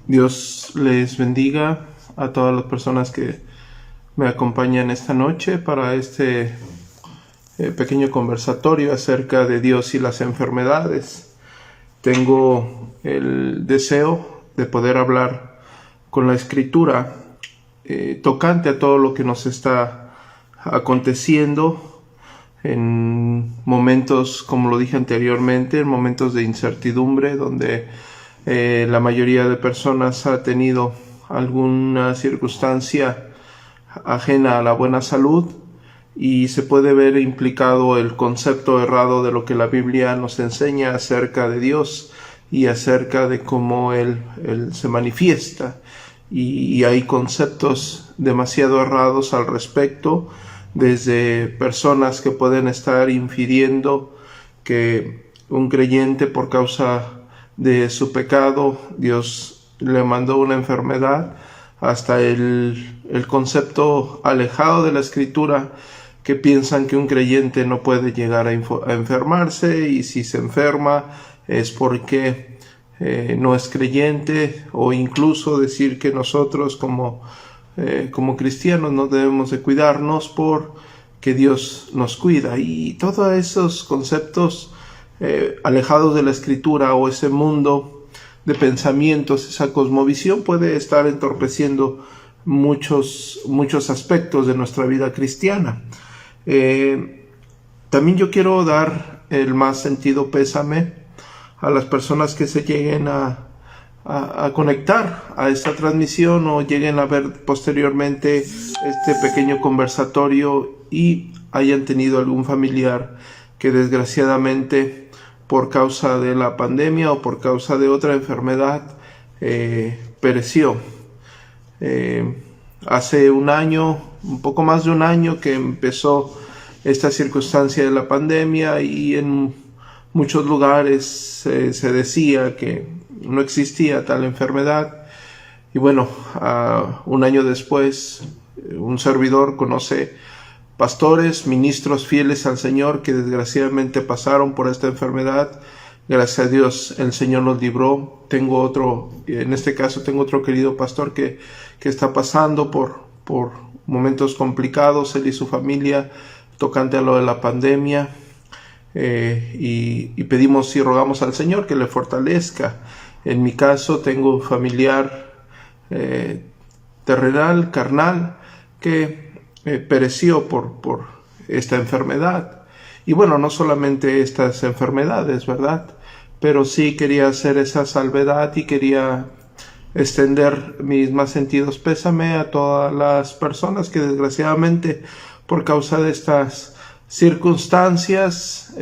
Dios les bendiga a todas las personas que me acompañan esta noche para este pequeño conversatorio acerca de Dios y las enfermedades. Tengo el deseo de poder hablar con la Escritura tocante a todo lo que nos está aconteciendo en momentos, como lo dije anteriormente, en momentos de incertidumbre, donde la mayoría de personas ha tenido alguna circunstancia ajena a la buena salud y se puede ver implicado el concepto errado de lo que la Biblia nos enseña acerca de Dios y acerca de cómo Él se manifiesta. Y hay conceptos demasiado errados al respecto, desde personas que pueden estar infiriendo que un creyente, por causa de su pecado, Dios le mandó una enfermedad, hasta el concepto alejado de la Escritura, que piensan que un creyente no puede llegar a enfermarse, y si se enferma es porque no es creyente, o incluso decir que nosotros como cristianos no debemos de cuidarnos porque Dios nos cuida. Y todos esos conceptos alejados de la Escritura, o ese mundo de pensamientos, esa cosmovisión, puede estar entorpeciendo muchos aspectos de nuestra vida cristiana. También yo quiero dar el más sentido pésame a las personas que se lleguen a conectar a esta transmisión o lleguen a ver posteriormente este pequeño conversatorio y hayan tenido algún familiar que desgraciadamente, por causa de la pandemia o por causa de otra enfermedad, pereció. Hace un año, un poco más de un año, que empezó esta circunstancia de la pandemia, y en muchos lugares se decía que no existía tal enfermedad. Y bueno, un año después, un servidor conoce pastores, ministros fieles al Señor que desgraciadamente pasaron por esta enfermedad. Gracias a Dios el Señor nos libró. En este caso tengo otro querido pastor que está pasando por momentos complicados, él y su familia, tocante a lo de la pandemia. Y pedimos y rogamos al Señor que le fortalezca. En mi caso tengo un familiar terrenal, carnal, que pereció por esta enfermedad. Y bueno, no solamente estas enfermedades, ¿verdad? Pero sí quería hacer esa salvedad y quería extender mis más sentidos pésame a todas las personas que desgraciadamente, por causa de estas circunstancias,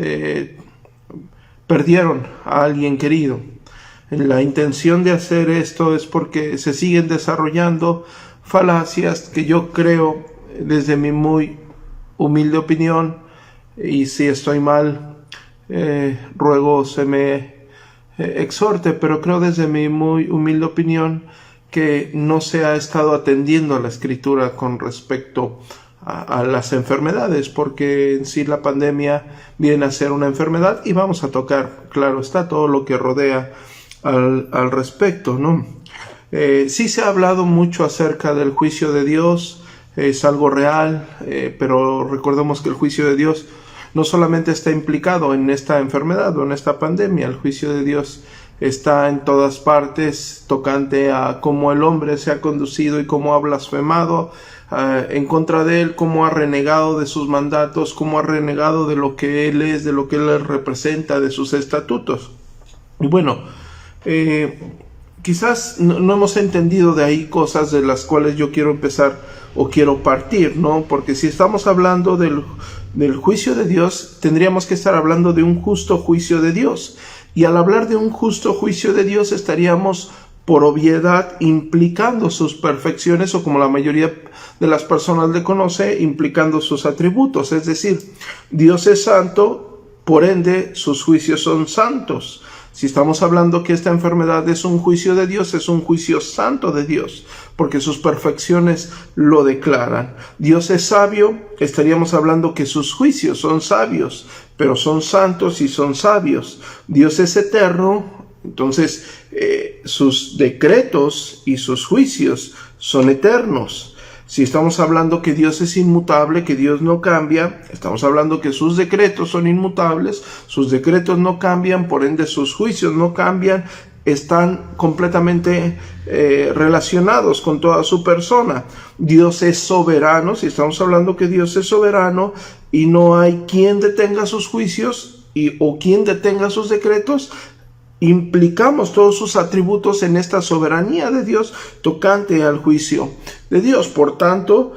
perdieron a alguien querido. La intención de hacer esto es porque se siguen desarrollando falacias que yo creo, desde mi muy humilde opinión, y si estoy mal, ruego se me exhorte, pero creo desde mi muy humilde opinión que no se ha estado atendiendo a la Escritura con respecto a las enfermedades, porque en sí la pandemia viene a ser una enfermedad, y vamos a tocar, claro está, todo lo que rodea al respecto, ¿no? Sí se ha hablado mucho acerca del juicio de Dios. Es algo real, pero recordemos que el juicio de Dios no solamente está implicado en esta enfermedad o en esta pandemia. El juicio de Dios está en todas partes, tocante a cómo el hombre se ha conducido y cómo ha blasfemado en contra de él, cómo ha renegado de sus mandatos, cómo ha renegado de lo que él es, de lo que él representa, de sus estatutos. Y bueno, quizás no hemos entendido de ahí cosas de las cuales yo quiero empezar o quiero partir, ¿no? Porque si estamos hablando del juicio de Dios, tendríamos que estar hablando de un justo juicio de Dios. Y al hablar de un justo juicio de Dios, estaríamos por obviedad implicando sus perfecciones, o como la mayoría de las personas le conoce, implicando sus atributos. Es decir, Dios es santo, por ende sus juicios son santos. Si estamos hablando que esta enfermedad es un juicio de Dios, es un juicio santo de Dios, porque sus perfecciones lo declaran. Dios es sabio, estaríamos hablando que sus juicios son sabios, pero son santos y son sabios. Dios es eterno, Entonces, sus decretos y sus juicios son eternos. Si estamos hablando que Dios es inmutable, que Dios no cambia, estamos hablando que sus decretos son inmutables, sus decretos no cambian, por ende sus juicios no cambian, están completamente relacionados con toda su persona. Dios es soberano, si estamos hablando que Dios es soberano y no hay quien detenga sus juicios o quien detenga sus decretos, implicamos todos sus atributos en esta soberanía de Dios tocante al juicio de Dios. Por tanto,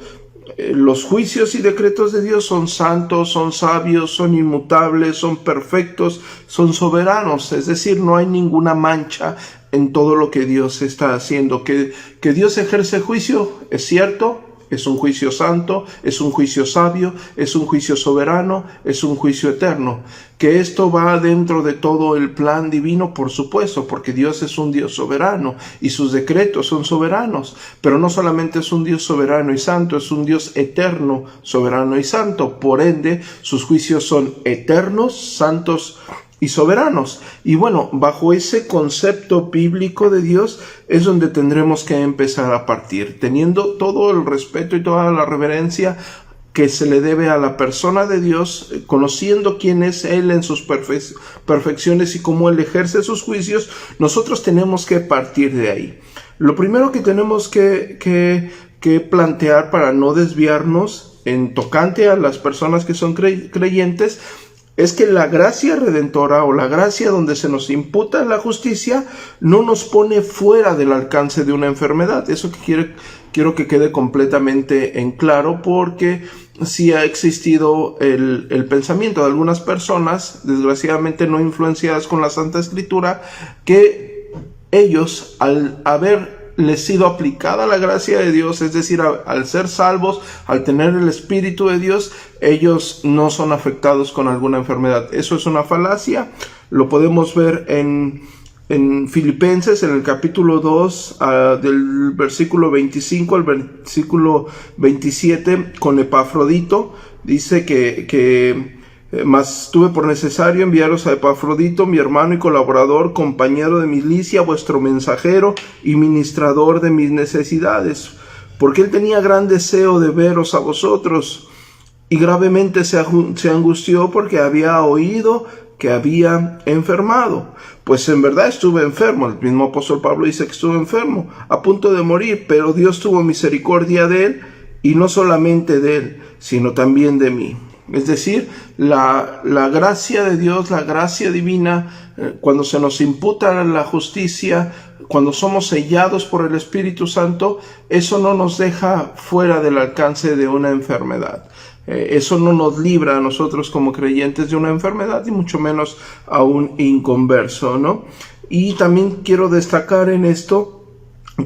los juicios y decretos de Dios son santos, son sabios, son inmutables, son perfectos, son soberanos. Es decir, no hay ninguna mancha en todo lo que Dios está haciendo. Que Dios ejerce juicio, es cierto. Es un juicio santo, es un juicio sabio, es un juicio soberano, es un juicio eterno. Que esto va dentro de todo el plan divino, por supuesto, porque Dios es un Dios soberano y sus decretos son soberanos. Pero no solamente es un Dios soberano y santo, es un Dios eterno, soberano y santo. Por ende, sus juicios son eternos, santos y soberanos. Y bueno, bajo ese concepto bíblico de Dios es donde tendremos que empezar a partir, teniendo todo el respeto y toda la reverencia que se le debe a la persona de Dios, conociendo quién es Él en sus perfecciones y cómo Él ejerce sus juicios. Nosotros tenemos que partir de ahí. Lo primero que tenemos que plantear para no desviarnos en tocante a las personas que son creyentes es que la gracia redentora o la gracia donde se nos imputa la justicia no nos pone fuera del alcance de una enfermedad. Eso que quiero que quede completamente en claro, porque sí ha existido el pensamiento de algunas personas, desgraciadamente no influenciadas con la Santa Escritura, que ellos, al haberles sido aplicada la gracia de Dios, es decir, al ser salvos, al tener el Espíritu de Dios, ellos no son afectados con alguna enfermedad. Eso es una falacia. Lo podemos ver en Filipenses, en el capítulo 2, del versículo 25 al versículo 27, con Epafrodito. Dice que mas tuve por necesario enviaros a Epafrodito, mi hermano y colaborador, compañero de milicia, vuestro mensajero y ministrador de mis necesidades, porque él tenía gran deseo de veros a vosotros, y gravemente se angustió porque había oído que había enfermado. Pues en verdad estuve enfermo. El mismo apóstol Pablo dice que estuvo enfermo, a punto de morir, pero Dios tuvo misericordia de él, y no solamente de él, sino también de mí. Es decir, la gracia de Dios, la gracia divina, cuando se nos imputa la justicia, cuando somos sellados por el Espíritu Santo, eso no nos deja fuera del alcance de una enfermedad. Eso no nos libra a nosotros como creyentes de una enfermedad, y mucho menos a un inconverso, ¿no? Y también quiero destacar en esto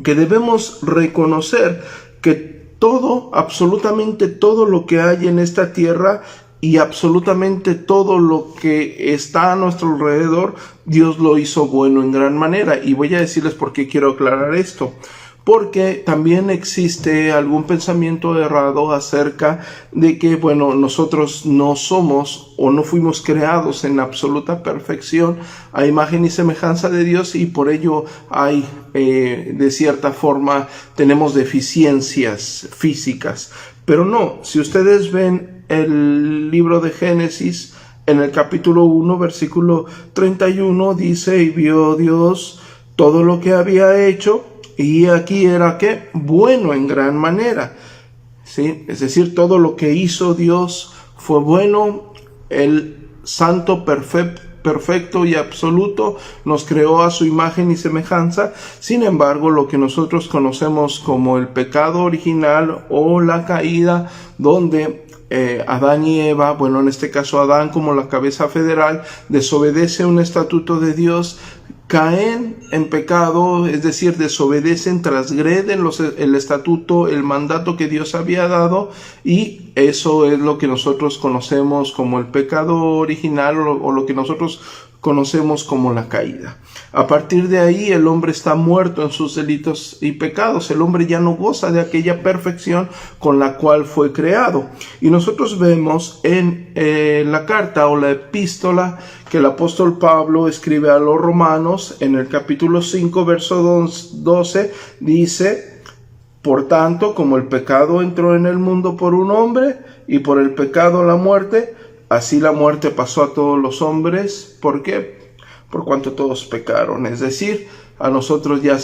que debemos reconocer que todo, absolutamente todo lo que hay en esta tierra y absolutamente todo lo que está a nuestro alrededor, Dios lo hizo bueno en gran manera. Y voy a decirles por qué quiero aclarar esto. Porque también existe algún pensamiento errado acerca de que, bueno, nosotros no somos o no fuimos creados en absoluta perfección a imagen y semejanza de Dios, y por ello hay, de cierta forma, tenemos deficiencias físicas. Pero no, si ustedes ven el libro de Génesis, en el capítulo 1, versículo 31, dice: y vio Dios todo lo que había hecho, y aquí era que bueno en gran manera, ¿sí? Es decir, todo lo que hizo Dios fue bueno. El santo perfecto y absoluto nos creó a su imagen y semejanza. Sin embargo, lo que nosotros conocemos como el pecado original o la caída, donde Adán y Eva, bueno, en este caso Adán como la cabeza federal, desobedece un estatuto de Dios, caen en pecado, es decir, desobedecen, transgreden el estatuto, el mandato que Dios había dado, y eso es lo que nosotros conocemos como el pecado original, o lo que nosotros conocemos como la caída. A partir de ahí el hombre está muerto en sus delitos y pecados. El hombre ya no goza de aquella perfección con la cual fue creado. Y nosotros vemos en la carta o la epístola que el apóstol Pablo escribe a los romanos, en el capítulo 5, verso 12, dice: por tanto, como el pecado entró en el mundo por un hombre, y por el pecado la muerte, así la muerte pasó a todos los hombres. ¿Por qué? Por cuanto todos pecaron. Es decir, a nosotros ya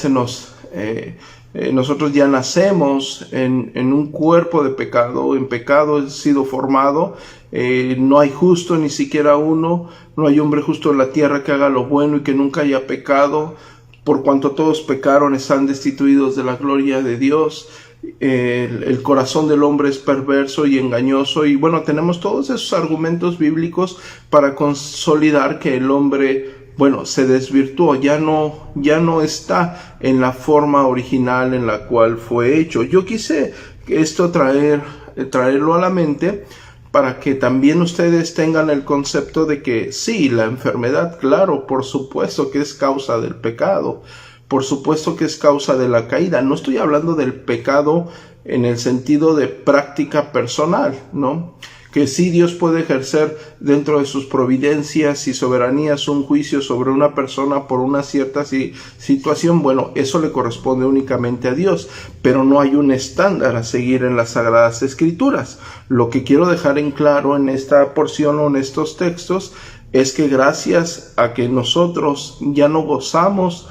nosotros ya nacemos en un cuerpo de pecado. En pecado he sido formado. No hay justo, ni siquiera uno. No hay hombre justo en la tierra que haga lo bueno y que nunca haya pecado. Por cuanto todos pecaron, están destituidos de la gloria de Dios. El corazón del hombre es perverso y engañoso. Y bueno, tenemos todos esos argumentos bíblicos para consolidar que el hombre, bueno, se desvirtuó, ya no está en la forma original en la cual fue hecho. Yo quise esto traerlo a la mente para que también ustedes tengan el concepto de que sí, la enfermedad, claro, por supuesto que es causa del pecado, por supuesto que es causa de la caída. No estoy hablando del pecado en el sentido de práctica personal, ¿no? Que sí, Dios puede ejercer dentro de sus providencias y soberanías un juicio sobre una persona por una cierta situación. Bueno, eso le corresponde únicamente a Dios, pero no hay un estándar a seguir en las Sagradas Escrituras. Lo que quiero dejar en claro en esta porción o en estos textos es que gracias a que nosotros ya no gozamos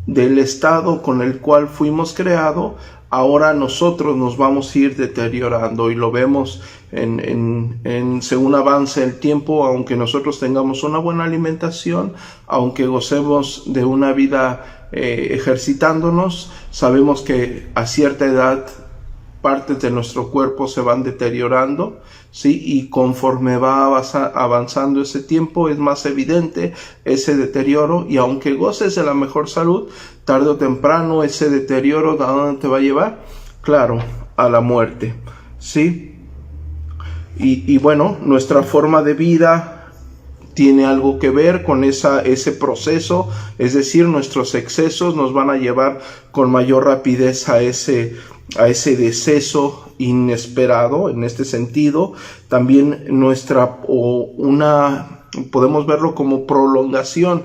del estado con el cual fuimos creados, ahora nosotros nos vamos a ir deteriorando, y lo vemos según avance el tiempo. Aunque nosotros tengamos una buena alimentación, aunque gocemos de una vida ejercitándonos, sabemos que a cierta edad partes de nuestro cuerpo se van deteriorando, ¿sí? Y conforme va avanzando ese tiempo es más evidente ese deterioro, y aunque goces de la mejor salud, tarde o temprano ese deterioro, ¿a dónde te va a llevar? Claro, a la muerte, ¿sí? Y bueno, nuestra forma de vida tiene algo que ver con ese proceso, es decir, nuestros excesos nos van a llevar con mayor rapidez a ese deceso inesperado. En este sentido, también podemos verlo como prolongación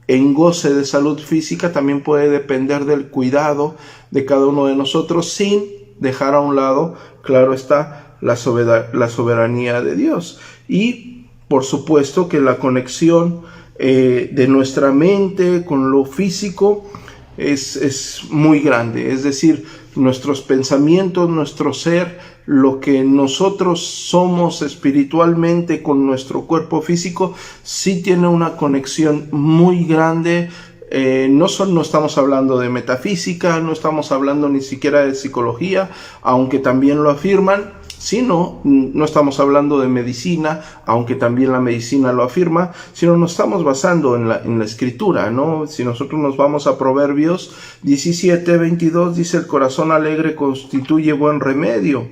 en goce de salud física, también puede depender del cuidado de cada uno de nosotros, sin dejar a un lado, claro está, la soberanía de Dios. Y por supuesto que la conexión de nuestra mente con lo físico es muy grande. Es decir, nuestros pensamientos, nuestro ser, lo que nosotros somos espiritualmente con nuestro cuerpo físico, sí tiene una conexión muy grande. No estamos hablando de metafísica, no estamos hablando ni siquiera de psicología, aunque también lo afirman. No estamos hablando de medicina, aunque también la medicina lo afirma, sino nos estamos basando en la escritura, ¿no? Si nosotros nos vamos a Proverbios 17:22, dice: el corazón alegre constituye buen remedio,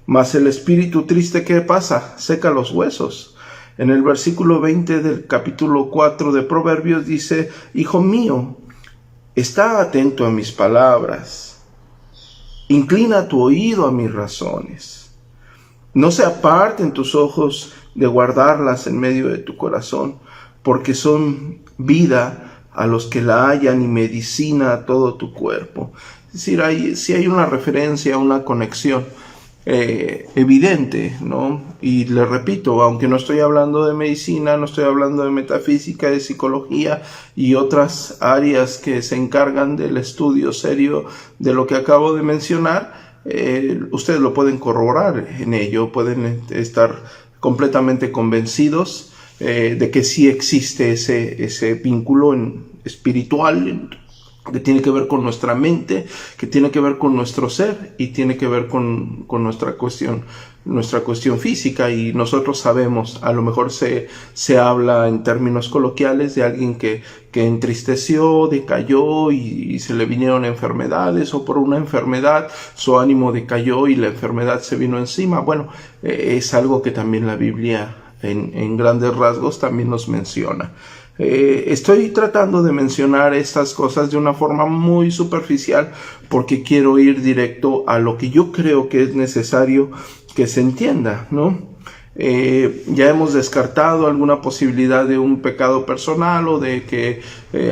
mas el espíritu triste, ¿qué pasa? Seca los huesos. En el versículo 20 del capítulo 4 de Proverbios dice: hijo mío, está atento a mis palabras, inclina tu oído a mis razones. No se aparten tus ojos de guardarlas en medio de tu corazón, porque son vida a los que la hallan y medicina a todo tu cuerpo. Es decir, sí hay una referencia, una conexión evidente, ¿no? Y le repito, aunque no estoy hablando de medicina, no estoy hablando de metafísica, de psicología y otras áreas que se encargan del estudio serio de lo que acabo de mencionar, ustedes lo pueden corroborar en ello, pueden estar completamente convencidos de que sí existe ese vínculo espiritual que tiene que ver con nuestra mente, que tiene que ver con nuestro ser y tiene que ver con nuestra cuestión física. Y nosotros sabemos, a lo mejor se habla en términos coloquiales de alguien que entristeció, decayó y se le vinieron enfermedades, o por una enfermedad su ánimo decayó y la enfermedad se vino encima. Bueno, es algo que también la Biblia en grandes rasgos también nos menciona. Estoy tratando de mencionar estas cosas de una forma muy superficial porque quiero ir directo a lo que yo creo que es necesario que se entienda, ¿no? Ya hemos descartado alguna posibilidad de un pecado personal o de que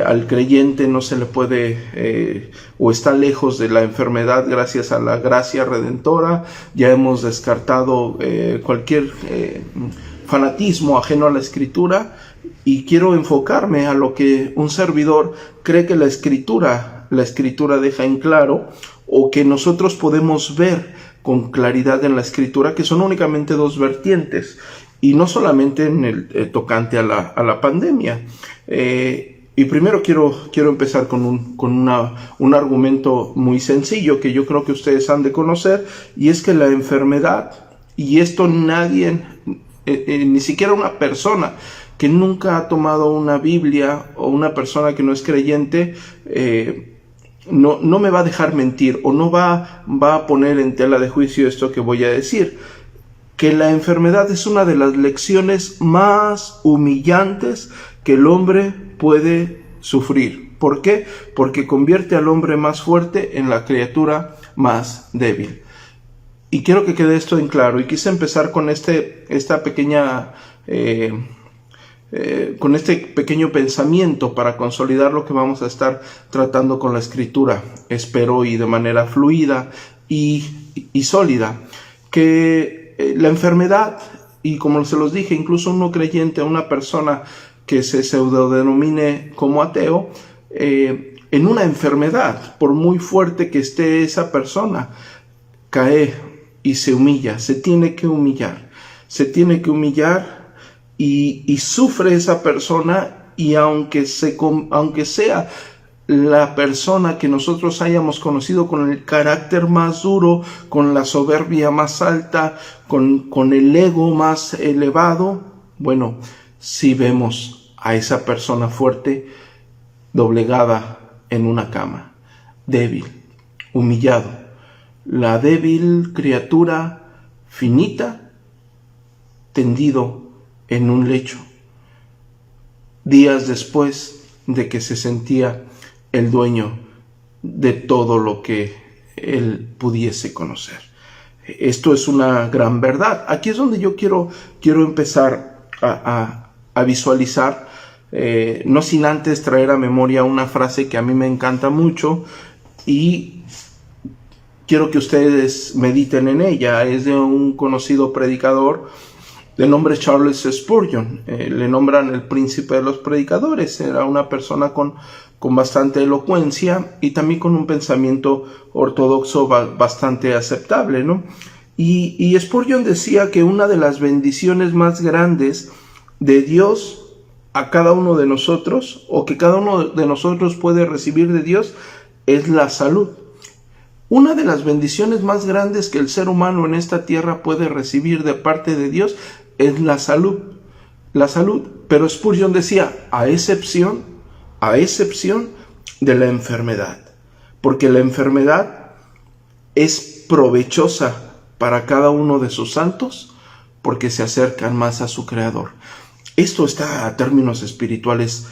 al creyente no se le puede o está lejos de la enfermedad gracias a la gracia redentora. Ya hemos descartado cualquier fanatismo ajeno a la Escritura, y quiero enfocarme a lo que un servidor cree que la Escritura deja en claro, o que nosotros podemos ver con claridad en la Escritura, que son únicamente dos vertientes, y no solamente en el tocante a la pandemia. Y primero quiero empezar con un argumento muy sencillo que yo creo que ustedes han de conocer, y es que la enfermedad, y esto nadie, ni siquiera una persona que nunca ha tomado una Biblia o una persona que no es creyente, no me va a dejar mentir, o no va a poner en tela de juicio esto que voy a decir, que la enfermedad es una de las lecciones más humillantes que el hombre puede sufrir. ¿Por qué? Porque convierte al hombre más fuerte en la criatura más débil. Y quiero que quede esto en claro, y quise empezar con esta pequeña con este pequeño pensamiento para consolidar lo que vamos a estar tratando con la Escritura, espero, y de manera fluida y sólida, que la enfermedad, y como se los dije, incluso un no creyente, una persona que se pseudodenomine como ateo, en una enfermedad, por muy fuerte que esté esa persona, cae y se humilla, se tiene que humillar y sufre esa persona, y aunque sea la persona que nosotros hayamos conocido con el carácter más duro, con la soberbia más alta, con el ego más elevado, bueno, si vemos a esa persona fuerte doblegada en una cama, débil, humillado, la débil criatura finita, tendido en un lecho, días después de que se sentía el dueño de todo lo que él pudiese conocer. Esto es una gran verdad. Aquí es donde yo quiero empezar a visualizar, no sin antes traer a memoria una frase que a mí me encanta mucho, y quiero que ustedes mediten en ella. Es de un conocido predicador de nombre Charles Spurgeon. Le nombran el príncipe de los predicadores. Era una persona con bastante elocuencia y también con un pensamiento ortodoxo bastante aceptable, ¿no? Y Spurgeon decía que una de las bendiciones más grandes de Dios a cada uno de nosotros, o que cada uno de nosotros puede recibir de Dios, es la salud. Una de las bendiciones más grandes que el ser humano en esta tierra puede recibir de parte de Dios es la salud. La salud. Pero Spurgeon decía, a excepción de la enfermedad. Porque la enfermedad es provechosa para cada uno de sus santos, porque se acercan más a su Creador. Esto está a términos espirituales,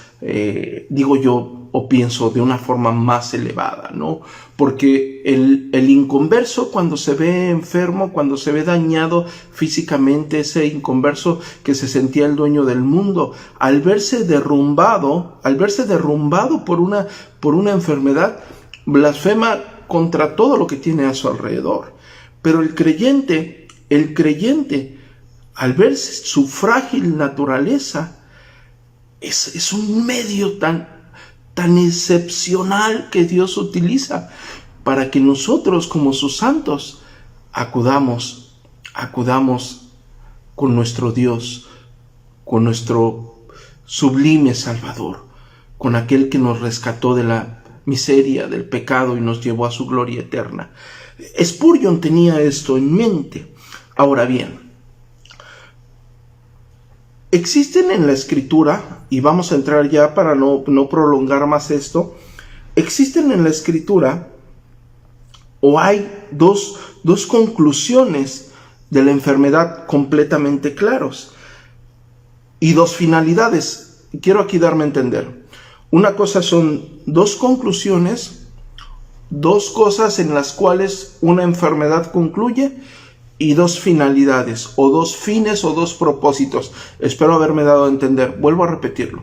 digo yo, o pienso de una forma más elevada, ¿no? Porque el inconverso, cuando se ve enfermo, cuando se ve dañado físicamente, ese inconverso que se sentía el dueño del mundo, al verse derrumbado por una enfermedad, blasfema contra todo lo que tiene a su alrededor. Pero el creyente, al ver su frágil naturaleza, es un medio tan excepcional que Dios utiliza para que nosotros, como sus santos, acudamos con nuestro Dios, con nuestro sublime Salvador, con aquel que nos rescató de la miseria, del pecado, y nos llevó a su gloria eterna. Spurgeon tenía esto en mente. Ahora bien, existen en la Escritura, y vamos a entrar ya para no prolongar más esto, existen en la Escritura, o hay dos conclusiones de la enfermedad completamente claros, y dos finalidades quiero aquí darme a entender. Una cosa son dos conclusiones, dos cosas en las cuales una enfermedad concluye, y dos finalidades, o dos fines, o dos propósitos. Espero haberme dado a entender. Vuelvo a repetirlo.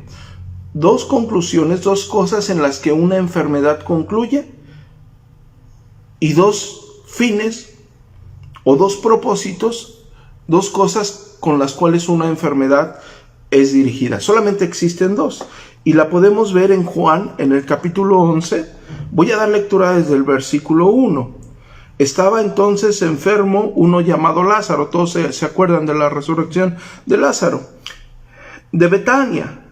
Dos conclusiones, dos cosas en las que una enfermedad concluye, y dos fines, o dos propósitos, dos cosas con las cuales una enfermedad es dirigida. Solamente existen dos, y la podemos ver en Juan, en el capítulo 11. Voy a dar lectura desde el versículo 1. Estaba entonces enfermo uno llamado Lázaro. Todos se acuerdan de la resurrección de Lázaro, de Betania,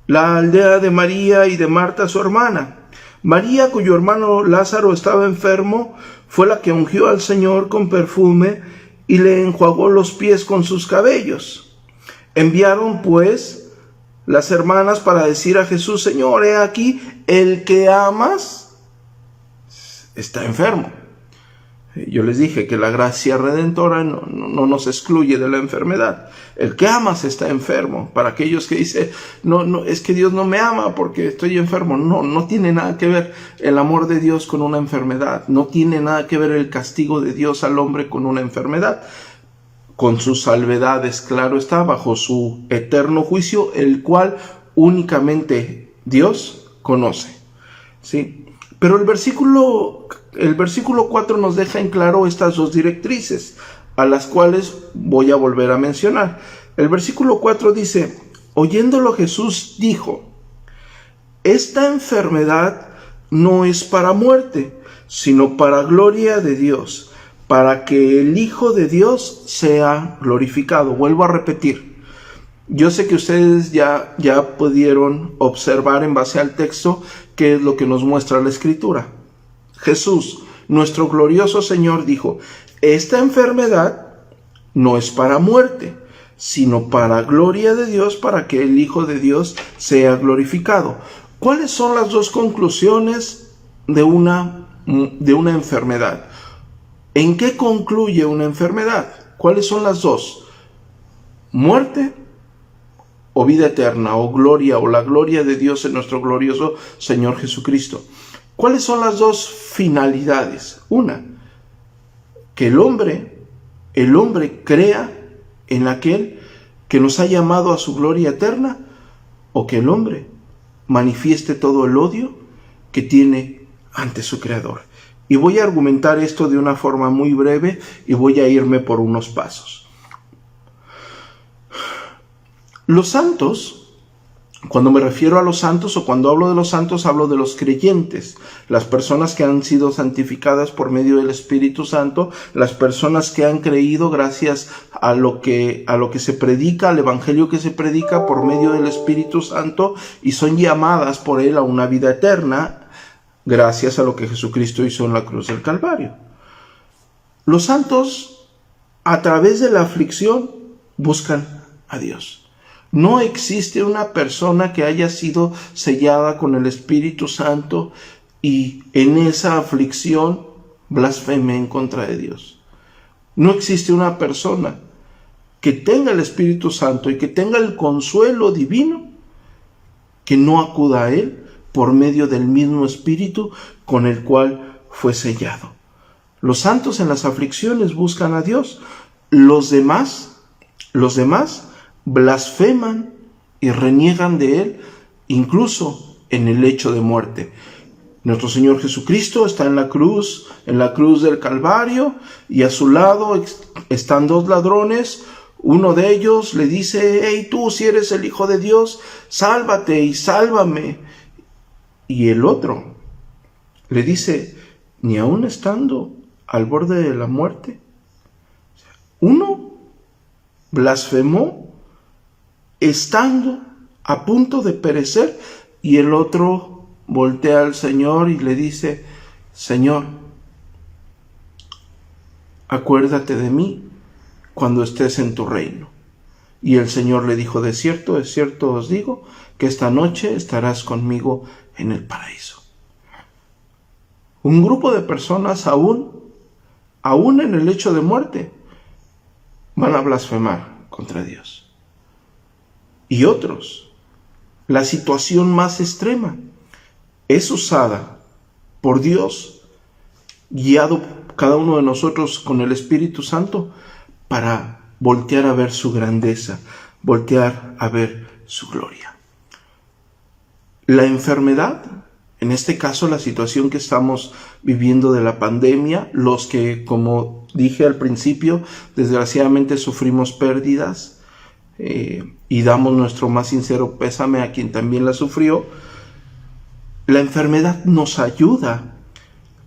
la aldea de María y de Marta su hermana. María, cuyo hermano Lázaro estaba enfermo, fue la que ungió al Señor con perfume y le enjuagó los pies con sus cabellos. Enviaron pues las hermanas para decir a Jesús: Señor, he aquí, el que amas está enfermo. Yo les dije que la gracia redentora no nos excluye de la enfermedad. El que amas está enfermo. Para aquellos que dicen, no, es que Dios no me ama porque estoy enfermo. No tiene nada que ver el amor de Dios con una enfermedad. No tiene nada que ver el castigo de Dios al hombre con una enfermedad. Con sus salvedades, claro está, bajo su eterno juicio, el cual únicamente Dios conoce. ¿Sí? Pero el versículo 4 nos deja en claro estas dos directrices, a las cuales voy a volver a mencionar. El versículo 4 dice: oyéndolo Jesús dijo: esta enfermedad no es para muerte, sino para gloria de Dios, para que el Hijo de Dios sea glorificado. Vuelvo a repetir. Yo sé que ustedes ya pudieron observar en base al texto qué es lo que nos muestra la Escritura. Jesús, nuestro glorioso Señor, dijo: esta enfermedad no es para muerte, sino para gloria de Dios, para que el Hijo de Dios sea glorificado. ¿Cuáles son las dos conclusiones de una enfermedad? ¿En qué concluye una enfermedad? ¿Cuáles son las dos? ¿Muerte o vida eterna, o gloria, o la gloria de Dios en nuestro glorioso Señor Jesucristo? ¿Cuáles son las dos finalidades? Una, que el hombre crea en aquel que nos ha llamado a su gloria eterna, o que el hombre manifieste todo el odio que tiene ante su Creador. Y voy a argumentar esto de una forma muy breve y voy a irme por unos pasos. Los santos, cuando me refiero a los santos, o cuando hablo de los santos, hablo de los creyentes, las personas que han sido santificadas por medio del Espíritu Santo, las personas que han creído gracias a lo que se predica, al evangelio que se predica por medio del Espíritu Santo, y son llamadas por él a una vida eterna gracias a lo que Jesucristo hizo en la cruz del Calvario. Los santos, a través de la aflicción, buscan a Dios. No existe una persona que haya sido sellada con el Espíritu Santo y en esa aflicción blasfeme en contra de Dios. No existe una persona que tenga el Espíritu Santo y que tenga el consuelo divino que no acuda a Él por medio del mismo Espíritu con el cual fue sellado. Los santos en las aflicciones buscan a Dios. Los demás blasfeman y reniegan de Él, incluso en el lecho de muerte. Nuestro Señor Jesucristo está en la cruz del Calvario, y a su lado están dos ladrones. Uno de ellos le dice: hey, tú, si eres el Hijo de Dios, sálvate y sálvame. Y el otro le dice: ni aun estando al borde de la muerte. Uno blasfemó estando a punto de perecer, y el otro voltea al Señor y le dice: Señor, acuérdate de mí cuando estés en tu reino. Y el Señor le dijo: de cierto os digo, que esta noche estarás conmigo en el paraíso. Un grupo de personas aún en el lecho de muerte van a blasfemar contra Dios. Y otros la situación más extrema, es usada por Dios, guiado cada uno de nosotros con el Espíritu Santo, para voltear a ver su grandeza, voltear a ver su gloria. La enfermedad, en este caso la situación que estamos viviendo de la pandemia, los que, como dije al principio, desgraciadamente sufrimos pérdidas, y damos nuestro más sincero pésame a quien también la sufrió. La enfermedad nos ayuda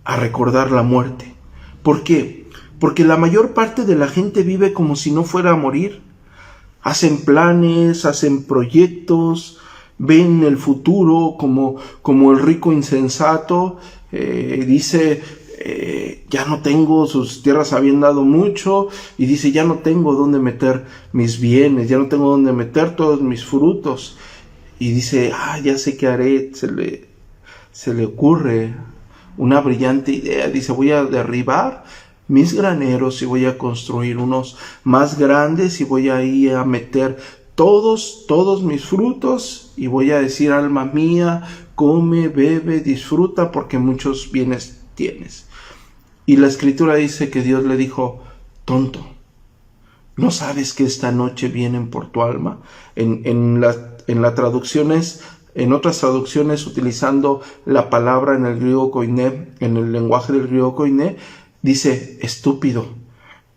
a recordar la muerte. ¿Por qué? Porque la mayor parte de la gente vive como si no fuera a morir. Hacen planes, hacen proyectos, ven el futuro como el rico insensato. Dice, ya no tengo, sus tierras habían dado mucho, y dice, ya no tengo dónde meter mis bienes, ya no tengo dónde meter todos mis frutos. Y dice, ya sé qué haré. Se le ocurre una brillante idea. Dice, voy a derribar mis graneros y voy a construir unos más grandes, y voy a ir a meter todos mis frutos, y voy a decir, alma mía, come, bebe, disfruta, porque muchos bienes tienes. Y la Escritura dice que Dios le dijo, tonto, ¿no sabes que esta noche vienen por tu alma? En las traducciones, en otras traducciones, utilizando la palabra en el griego koiné, en el lenguaje del griego koiné, dice, estúpido,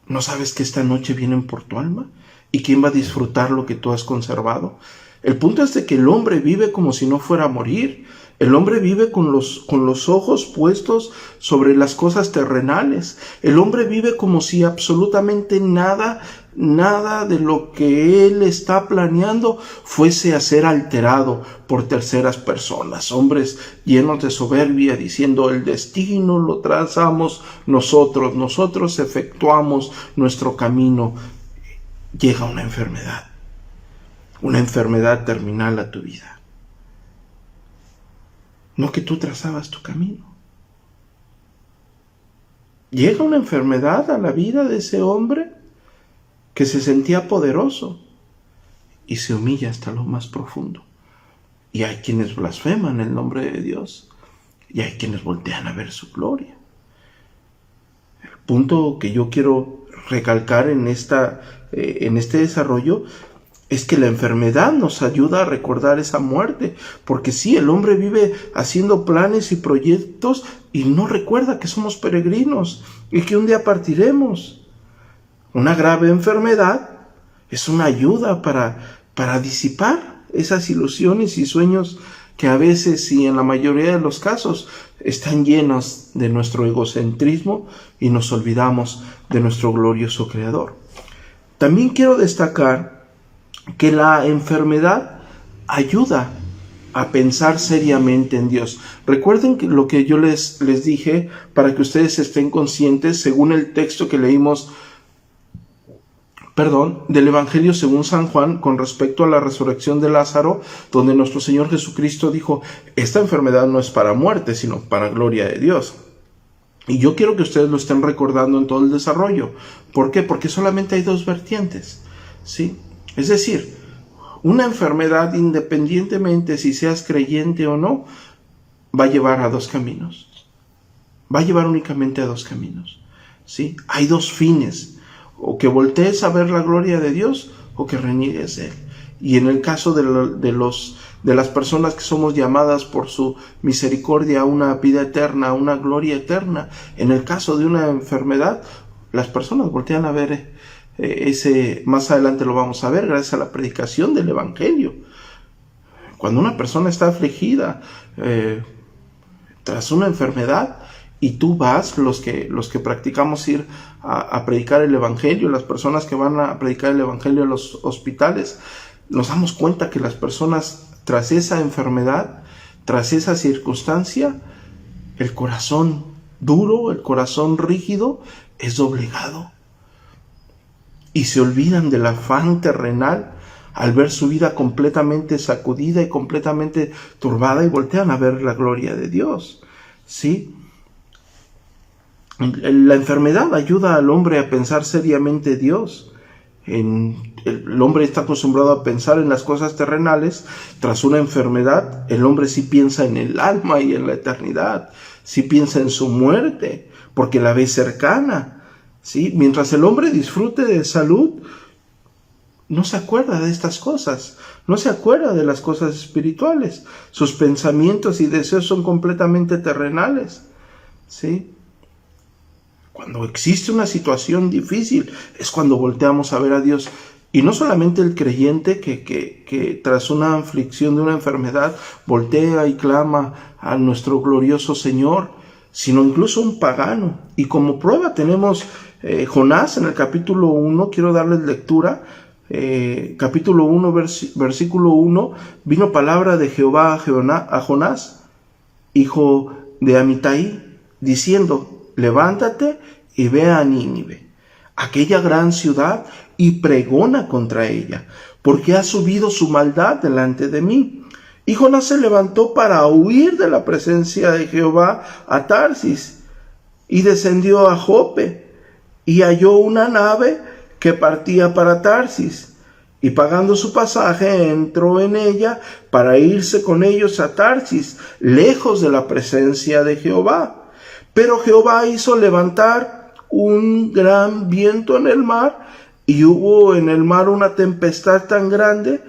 ¿no sabes que esta noche vienen por tu alma? ¿Y quién va a disfrutar lo que tú has conservado? El punto es de que el hombre vive como si no fuera a morir. El hombre vive con los ojos puestos sobre las cosas terrenales. El hombre vive como si absolutamente nada de lo que él está planeando fuese a ser alterado por terceras personas. Hombres llenos de soberbia, diciendo, el destino lo trazamos nosotros efectuamos nuestro camino. Llega una enfermedad terminal a tu vida. No que tú trazabas tu camino. Llega una enfermedad a la vida de ese hombre que se sentía poderoso y se humilla hasta lo más profundo. Y hay quienes blasfeman el nombre de Dios, y hay quienes voltean a ver su gloria. El punto que yo quiero recalcar en este desarrollo es que la enfermedad nos ayuda a recordar esa muerte, porque sí, el hombre vive haciendo planes y proyectos y no recuerda que somos peregrinos y que un día partiremos. Una grave enfermedad es una ayuda para disipar esas ilusiones y sueños que a veces, y en la mayoría de los casos, están llenos de nuestro egocentrismo y nos olvidamos de nuestro glorioso Creador. También quiero destacar que la enfermedad ayuda a pensar seriamente en Dios. Recuerden que lo que yo les dije, para que ustedes estén conscientes, según el texto que leímos, del Evangelio según San Juan, con respecto a la resurrección de Lázaro, donde nuestro Señor Jesucristo dijo, esta enfermedad no es para muerte, sino para gloria de Dios. Y yo quiero que ustedes lo estén recordando en todo el desarrollo. ¿Por qué? Porque solamente hay dos vertientes, ¿sí? Es decir, una enfermedad, independientemente si seas creyente o no, va a llevar a dos caminos. Va a llevar únicamente a dos caminos, ¿sí? Hay dos fines, o que voltees a ver la gloria de Dios, o que reniegues de Él. Y en el caso de las personas que somos llamadas por su misericordia a una vida eterna, a una gloria eterna, en el caso de una enfermedad, las personas voltean a ver más adelante lo vamos a ver, gracias a la predicación del Evangelio. Cuando una persona está afligida tras una enfermedad, y tú vas, los que practicamos ir a predicar el Evangelio, las personas que van a predicar el Evangelio en los hospitales, nos damos cuenta que las personas tras esa enfermedad, tras esa circunstancia, el corazón duro, el corazón rígido es doblegado. Y se olvidan del afán terrenal al ver su vida completamente sacudida y completamente turbada, y voltean a ver la gloria de Dios, ¿sí? La enfermedad ayuda al hombre a pensar seriamente en Dios. El hombre está acostumbrado a pensar en las cosas terrenales. Tras una enfermedad, el hombre sí piensa en el alma y en la eternidad, sí piensa en su muerte, porque la ve cercana, ¿sí? Mientras el hombre disfrute de salud, no se acuerda de estas cosas, no se acuerda de las cosas espirituales. Sus pensamientos y deseos son completamente terrenales, ¿sí? Cuando existe una situación difícil es cuando volteamos a ver a Dios. Y no solamente el creyente que tras una aflicción de una enfermedad voltea y clama a nuestro glorioso Señor, sino incluso un pagano. Y como prueba tenemos Jonás en el capítulo 1, quiero darles lectura. Capítulo 1, versículo 1, vino palabra de Jehová a Jonás, hijo de Amitai, diciendo: levántate y ve a Nínive, aquella gran ciudad, y pregona contra ella, porque ha subido su maldad delante de mí. Y Jonás se levantó para huir de la presencia de Jehová a Tarsis, y descendió a Jope, y halló una nave que partía para Tarsis, y pagando su pasaje entró en ella para irse con ellos a Tarsis, lejos de la presencia de Jehová. Pero Jehová hizo levantar un gran viento en el mar, y hubo en el mar una tempestad tan grande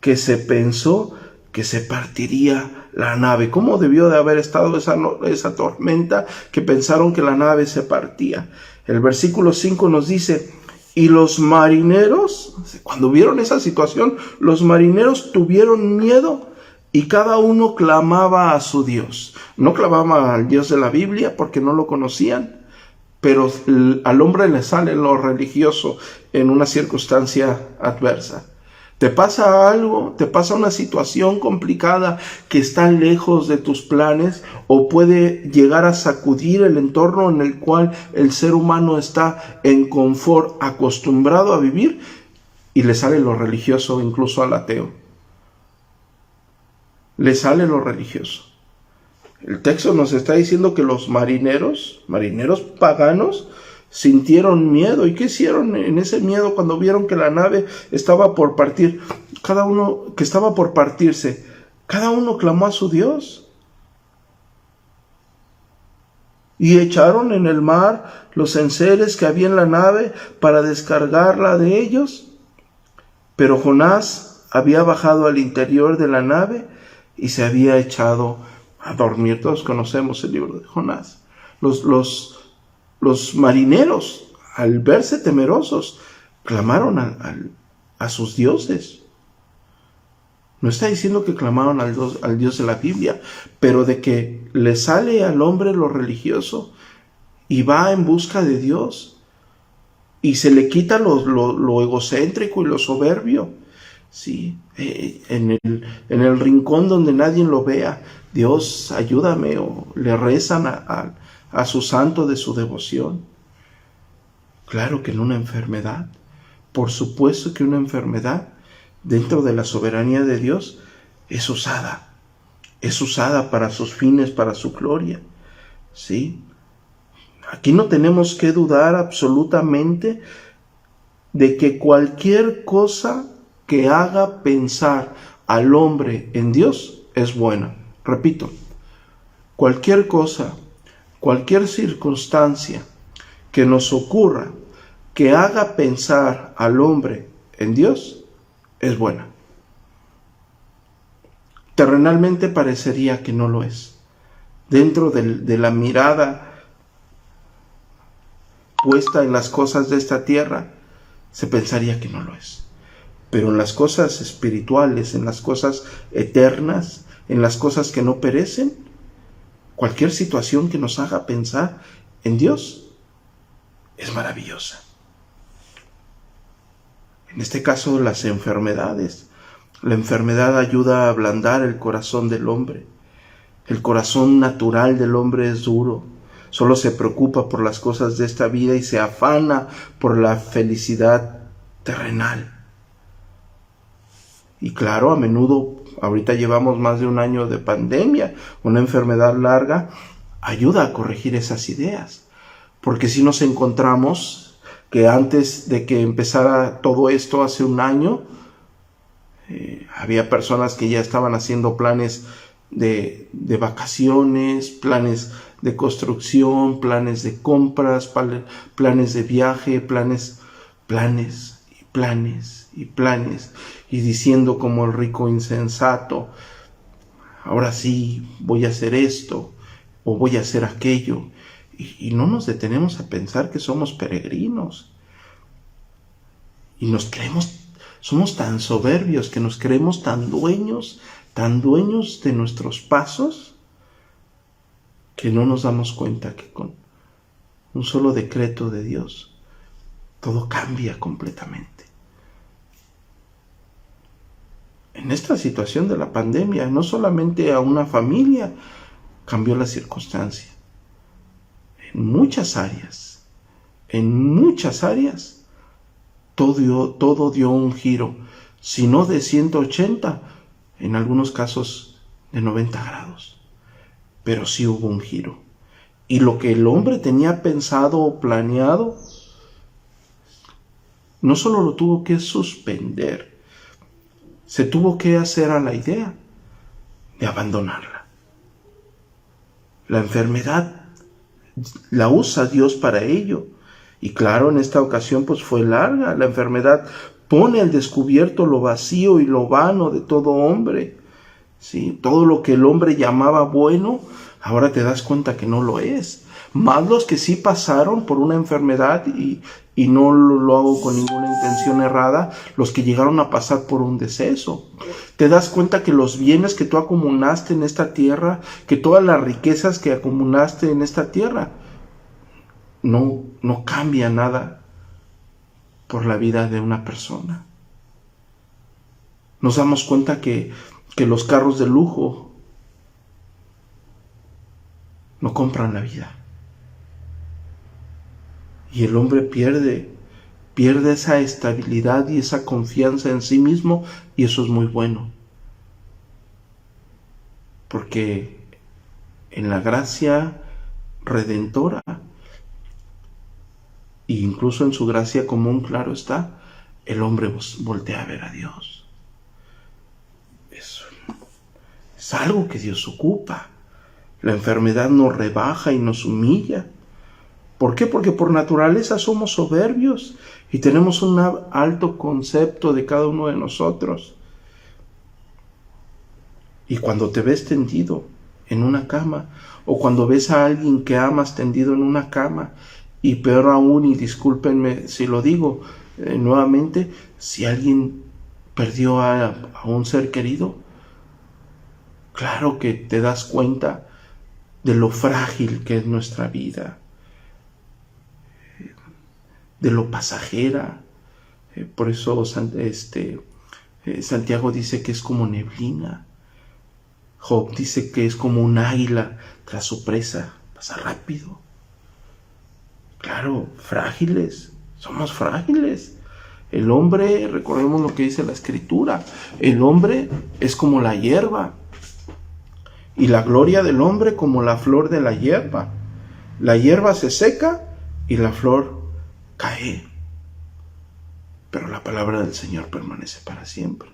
que se pensó que se partiría la nave. ¿Cómo debió de haber estado esa tormenta que pensaron que la nave se partía? El versículo 5 nos dice: y los marineros, cuando vieron esa situación, los marineros tuvieron miedo, y cada uno clamaba a su Dios. No clamaba al Dios de la Biblia porque no lo conocían, pero al hombre le sale lo religioso en una circunstancia adversa. Te pasa algo, te pasa una situación complicada que está lejos de tus planes, o puede llegar a sacudir el entorno en el cual el ser humano está en confort, acostumbrado a vivir, y le sale lo religioso incluso al ateo. Le sale lo religioso. El texto nos está diciendo que los marineros paganos, sintieron miedo. ¿Y qué hicieron en ese miedo cuando vieron que la nave estaba por partir? Cada uno clamó a su Dios. Y echaron en el mar los enseres que había en la nave para descargarla de ellos. Pero Jonás había bajado al interior de la nave y se había echado a dormir. Todos conocemos el libro de Jonás. Los marineros, al verse temerosos, clamaron a sus dioses. No está diciendo que clamaron al Dios de la Biblia, pero de que le sale al hombre lo religioso y va en busca de Dios, y se le quita lo egocéntrico y lo soberbio. Sí, en el rincón donde nadie lo vea, Dios, ayúdame, o le rezan a su santo de su devoción. Claro que en una enfermedad, por supuesto que una enfermedad dentro de la soberanía de Dios es usada para sus fines, para su gloria. ¿Sí? Aquí no tenemos que dudar absolutamente de que cualquier cosa que haga pensar al hombre en Dios es buena. Repito, cualquier cosa, cualquier circunstancia que nos ocurra que haga pensar al hombre en Dios es buena. Terrenalmente parecería que no lo es. Dentro de la mirada puesta en las cosas de esta tierra, se pensaría que no lo es. Pero en las cosas espirituales, en las cosas eternas, en las cosas que no perecen, cualquier situación que nos haga pensar en Dios es maravillosa. En este caso, las enfermedades. La enfermedad ayuda a ablandar el corazón del hombre. El corazón natural del hombre es duro. Solo se preocupa por las cosas de esta vida y se afana por la felicidad terrenal. Y claro, a menudo, ahorita llevamos más de un año de pandemia, una enfermedad larga ayuda a corregir esas ideas. Porque si nos encontramos que antes de que empezara todo esto hace un año, había personas que ya estaban haciendo planes de vacaciones, planes de construcción, planes de compras, planes de viaje, planes y planes, y diciendo como el rico insensato: ahora sí voy a hacer esto o voy a hacer aquello. Y no nos detenemos a pensar que somos peregrinos. Y somos tan soberbios que nos creemos tan dueños de nuestros pasos, que no nos damos cuenta que con un solo decreto de Dios todo cambia completamente. En esta situación de la pandemia, no solamente a una familia cambió la circunstancia. En muchas áreas, todo dio un giro, si no de 180, en algunos casos de 90 grados. Pero sí hubo un giro. Y lo que el hombre tenía pensado o planeado, no solo lo tuvo que suspender, se tuvo que hacer a la idea de abandonarla. La enfermedad la usa Dios para ello. Y claro, en esta ocasión pues fue larga. La enfermedad pone al descubierto lo vacío y lo vano de todo hombre. ¿Sí? Todo lo que el hombre llamaba bueno, ahora te das cuenta que no lo es. Más los que sí pasaron por una enfermedad, y no lo hago con ninguna intención errada, los que llegaron a pasar por un deceso. Te das cuenta que los bienes que tú acumulaste en esta tierra, que todas las riquezas que acumulaste en esta tierra, no cambia nada por la vida de una persona. Nos damos cuenta que los carros de lujo no compran la vida. Y el hombre pierde esa estabilidad y esa confianza en sí mismo, y eso es muy bueno. Porque en la gracia redentora, e incluso en su gracia común, claro está, el hombre voltea a ver a Dios. Es algo que Dios ocupa. La enfermedad nos rebaja y nos humilla. ¿Por qué? Porque por naturaleza somos soberbios y tenemos un alto concepto de cada uno de nosotros. Y cuando te ves tendido en una cama, o cuando ves a alguien que amas tendido en una cama, y peor aún, y discúlpenme si lo digo nuevamente, si alguien perdió a un ser querido, claro que te das cuenta de lo frágil que es nuestra vida, de lo pasajera. Por eso Santiago dice que es como neblina. Job dice que es como un águila tras su presa, pasa rápido. Claro, frágiles, somos frágiles. El hombre, recordemos lo que dice la Escritura, el hombre es como la hierba, y la gloria del hombre como la flor de la hierba. La hierba se seca y la flor cae, pero la palabra del Señor permanece para siempre.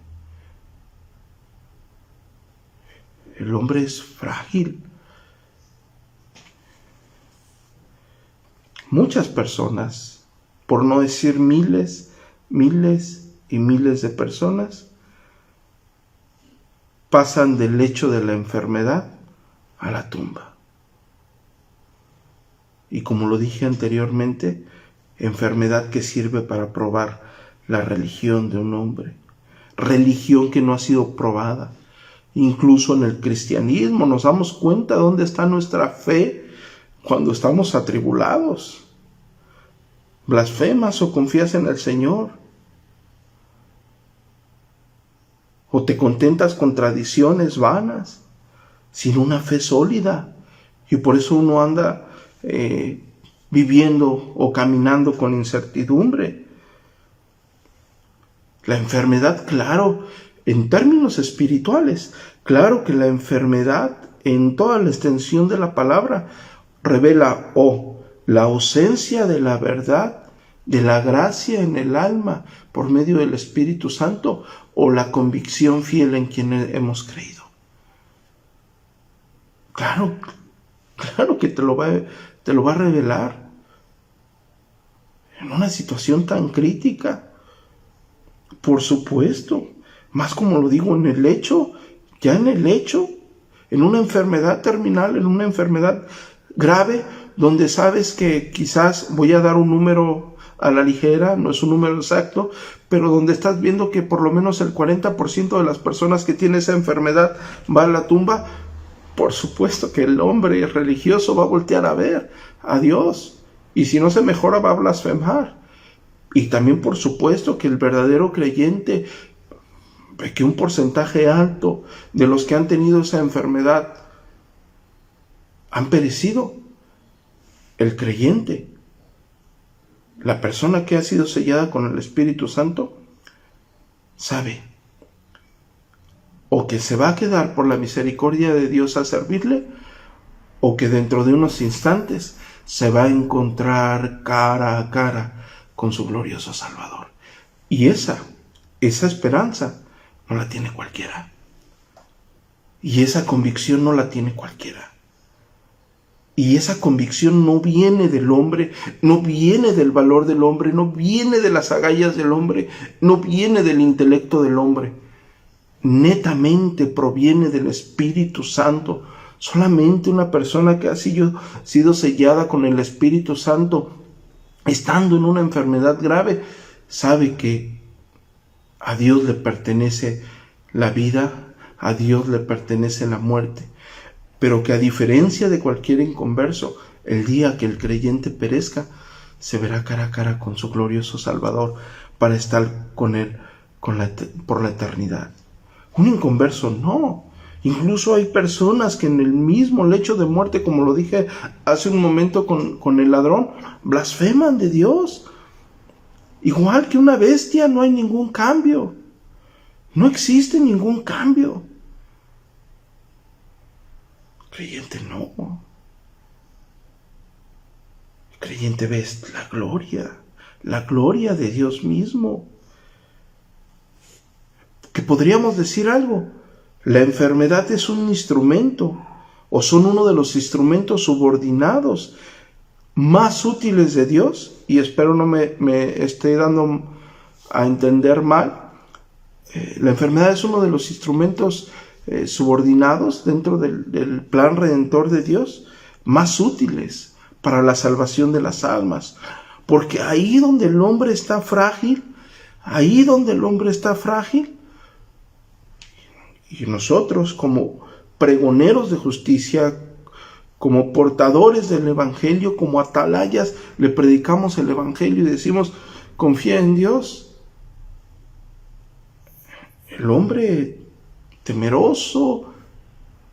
El hombre es frágil. Muchas personas, por no decir miles y miles de personas, pasan del lecho de la enfermedad a la tumba. Y como lo dije anteriormente, enfermedad que sirve para probar la religión de un hombre, religión que no ha sido probada. Incluso en el cristianismo nos damos cuenta dónde está nuestra fe cuando estamos atribulados. ¿Blasfemas o confías en el Señor? ¿O te contentas con tradiciones vanas, sin una fe sólida? Y por eso uno anda viviendo o caminando con incertidumbre. La enfermedad, claro, en términos espirituales, claro que la enfermedad en toda la extensión de la palabra revela la ausencia de la verdad de la gracia en el alma por medio del Espíritu Santo o la convicción fiel en quien hemos creído? Claro que te lo va a revelar en una situación tan crítica. Por supuesto, más como lo digo, en el hecho, en una enfermedad terminal, en una enfermedad grave, donde sabes que quizás voy a dar un número a la ligera, no es un número exacto, pero donde estás viendo que por lo menos el 40% de las personas que tienen esa enfermedad va a la tumba. Por supuesto que el hombre religioso va a voltear a ver a Dios, y si no se mejora va a blasfemar. Y también por supuesto que el verdadero creyente, que un porcentaje alto de los que han tenido esa enfermedad han perecido. El creyente, la persona que ha sido sellada con el Espíritu Santo, sabe o que se va a quedar por la misericordia de Dios a servirle, o que dentro de unos instantes se va a encontrar cara a cara con su glorioso Salvador. Y esa esperanza no la tiene cualquiera. Y esa convicción no la tiene cualquiera. Y esa convicción no viene del hombre, no viene del valor del hombre, no viene de las agallas del hombre, no viene del intelecto del hombre. Netamente proviene del Espíritu Santo. Solamente una persona que ha sido sellada con el Espíritu Santo, estando en una enfermedad grave, sabe que a Dios le pertenece la vida, a Dios le pertenece la muerte, pero que a diferencia de cualquier inconverso, el día que el creyente perezca, se verá cara a cara con su glorioso Salvador para estar con Él por la eternidad. Un inconverso no. Incluso hay personas que en el mismo lecho de muerte, como lo dije hace un momento con el ladrón, blasfeman de Dios. Igual que una bestia, no hay ningún cambio. No existe ningún cambio. El creyente no. El creyente ve la gloria de Dios mismo. Que podríamos decir algo. La enfermedad es un instrumento, o son uno de los instrumentos subordinados más útiles de Dios, y espero no me esté dando a entender mal. La enfermedad es uno de los instrumentos subordinados dentro del plan redentor de Dios, más útiles para la salvación de las almas, porque ahí donde el hombre está frágil, y nosotros como pregoneros de justicia, como portadores del Evangelio, como atalayas, le predicamos el Evangelio y decimos, confía en Dios. El hombre temeroso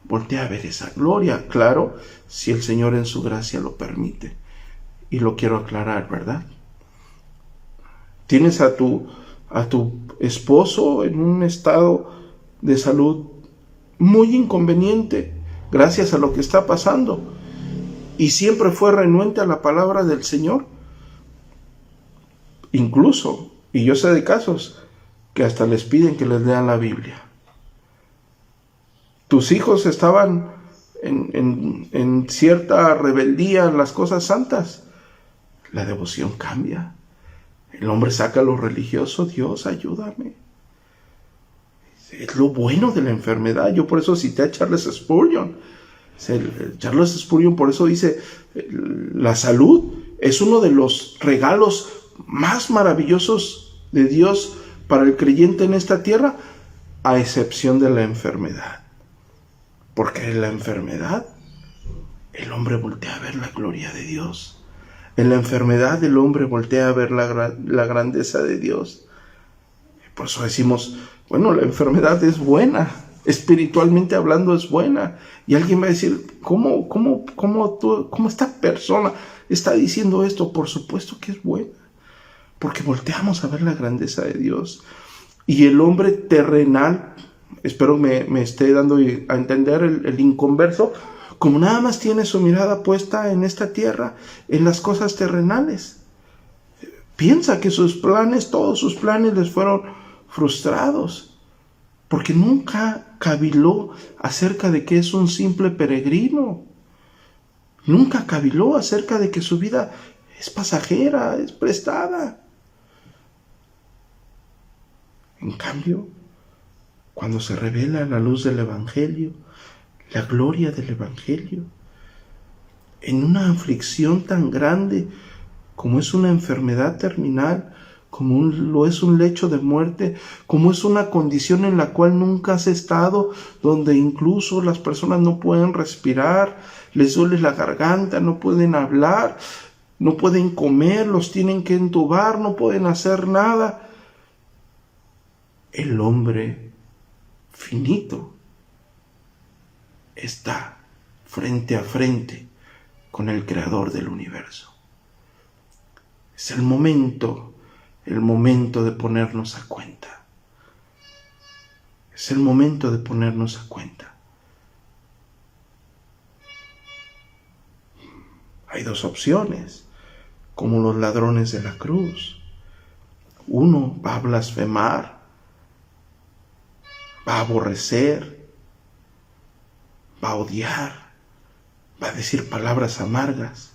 voltea a ver esa gloria, claro, si el Señor en su gracia lo permite. Y lo quiero aclarar, ¿verdad? Tienes a tu esposo en un estado de salud muy inconveniente gracias a lo que está pasando, y siempre fue renuente a la palabra del Señor. Incluso, y yo sé de casos que hasta les piden que les lean la Biblia. Tus hijos estaban en cierta rebeldía en las cosas santas. La devoción cambia. El hombre saca lo religioso. Dios, ayúdame. Es lo bueno de la enfermedad. Yo por eso cité a Charles Spurgeon. Charles Spurgeon por eso dice, la salud es uno de los regalos más maravillosos de Dios para el creyente en esta tierra, a excepción de la enfermedad. Porque en la enfermedad el hombre voltea a ver la gloria de Dios. En la enfermedad el hombre voltea a ver la grandeza de Dios. Por eso decimos, bueno, la enfermedad es buena, espiritualmente hablando es buena. Y alguien va a decir, ¿cómo esta persona está diciendo esto? Por supuesto que es buena, porque volteamos a ver la grandeza de Dios. Y el hombre terrenal, espero me esté dando a entender el inconverso, como nada más tiene su mirada puesta en esta tierra, en las cosas terrenales. piensa que sus planes, todos sus planes les fueron frustrados, porque nunca caviló acerca de que es un simple peregrino. Nunca caviló acerca de que su vida es pasajera, es prestada. En cambio, cuando se revela la luz del Evangelio, la gloria del Evangelio, en una aflicción tan grande como es una enfermedad terminal, como lo es un lecho de muerte, como es una condición en la cual nunca has estado, donde incluso las personas no pueden respirar, les duele la garganta, no pueden hablar, no pueden comer, los tienen que entubar, no pueden hacer nada. El hombre finito está frente a frente con el Creador del universo. Es el momento de ponernos a cuenta. Es el momento de ponernos a cuenta. Hay dos opciones, como los ladrones de la cruz. Uno va a blasfemar, va a aborrecer, va a odiar, va a decir palabras amargas.